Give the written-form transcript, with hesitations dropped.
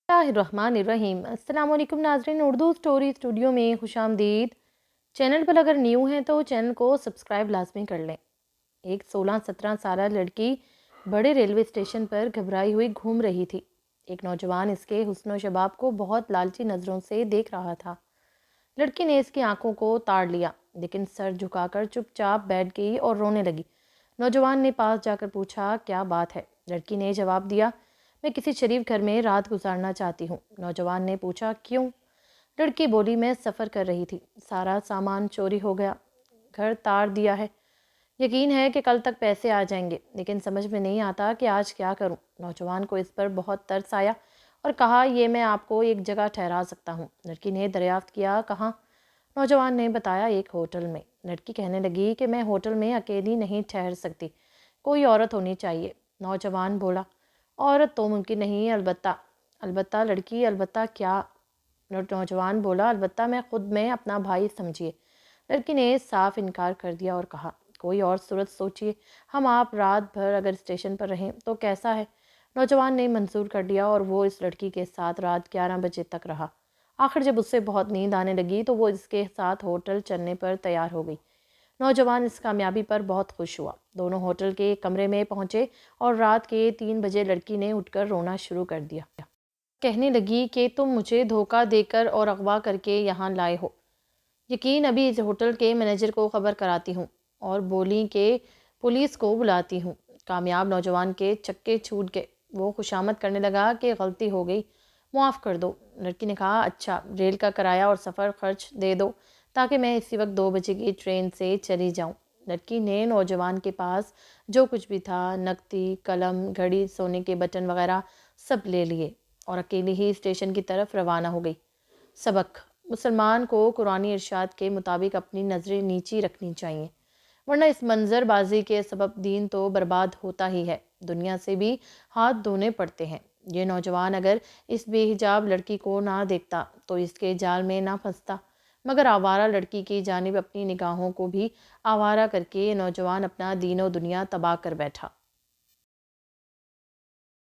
बिस्मिल्लाहिर्रहमानिर्रहीम। अस्सलाम वालेकुम नाज़रीन, उर्दू स्टोरी स्टूडियो में खुशामदीद। चैनल पर अगर न्यू हैं तो चैनल को सब्सक्राइब लाजमी कर लें। एक 16-17 साल लड़की बड़े रेलवे स्टेशन पर घबराई हुई घूम रही थी। एक नौजवान इसके हुस्न शबाब को बहुत लालची नज़रों से देख रहा था। लड़की ने इसकी आंखों को ताड़ लिया, लेकिन सर झुकाकर चुपचाप बैठ गई और रोने लगी। नौजवान ने पास जाकर पूछा, क्या बात है? लड़की ने जवाब दिया, मैं किसी शरीफ घर में रात गुजारना चाहती हूँ। नौजवान ने पूछा, क्यों? लड़की बोली, मैं सफ़र कर रही थी, सारा सामान चोरी हो गया, घर ताड़ दिया है। यकीन है कि कल तक पैसे आ जाएंगे, लेकिन समझ में नहीं आता कि आज क्या करूं। नौजवान को इस पर बहुत तरस आया और कहा, ये मैं आपको एक जगह ठहरा सकता हूं। लड़की ने दरियाफ्त किया, कहाँ? नौजवान ने बताया, एक होटल में। लड़की कहने लगी कि मैं होटल में अकेली नहीं ठहर सकती, कोई औरत होनी चाहिए। नौजवान बोला, औरत तो मुमकिन नहीं, अलबत्ता। अलबत्ता? लड़की, अलबत्ता क्या? नौजवान बोला, अलबत्ता मैं खुद में अपना भाई समझिए। लड़की ने साफ इनकार कर दिया और कहा, कोई और सूरत सोचिए, हम आप रात भर अगर स्टेशन पर रहें तो कैसा है? नौजवान ने मंजूर कर लिया और वो इस लड़की के साथ रात 11 बजे तक रहा। आखिर जब उससे बहुत नींद आने लगी तो वो इसके साथ होटल चलने पर तैयार हो गई। नौजवान इस कामयाबी पर बहुत खुश हुआ। दोनों होटल के कमरे में पहुंचे और रात के 3 बजे लड़की ने उठकर रोना शुरू कर दिया। कहने लगी कि तुम मुझे धोखा देकर और अगवा करके यहाँ लाए हो। यकीन, अभी इस होटल के मैनेजर को खबर कराती हूँ। और बोली कि पुलिस को बुलाती हूँ। कामयाब नौजवान के चक्के छूट गए। वो खुशामद करने लगा कि गलती हो गई, माफ़ कर दो। लड़की ने कहा, अच्छा, रेल का किराया और सफ़र खर्च दे दो ताकि मैं इसी वक्त 2 बजे की ट्रेन से चली जाऊँ। लड़की ने नौजवान के पास जो कुछ भी था, नकदी, कलम, घड़ी, सोने के बटन वगैरह, सब ले लिए और अकेली ही स्टेशन की तरफ रवाना हो गई। सबक: मुसलमान को कुरानी इरशाद के मुताबिक अपनी नज़रें नीची रखनी चाहिए, वरना इस मंजरबाजी के सबब दीन तो बर्बाद होता ही है, दुनिया से भी हाथ धोने पड़ते हैं। ये नौजवान अगर इस बेहिजाब लड़की को ना देखता तो इसके जाल में ना फंसता, मगर आवारा लड़की की जानिब अपनी निगाहों को भी आवारा करके ये नौजवान अपना दीन और दुनिया तबाह कर बैठा।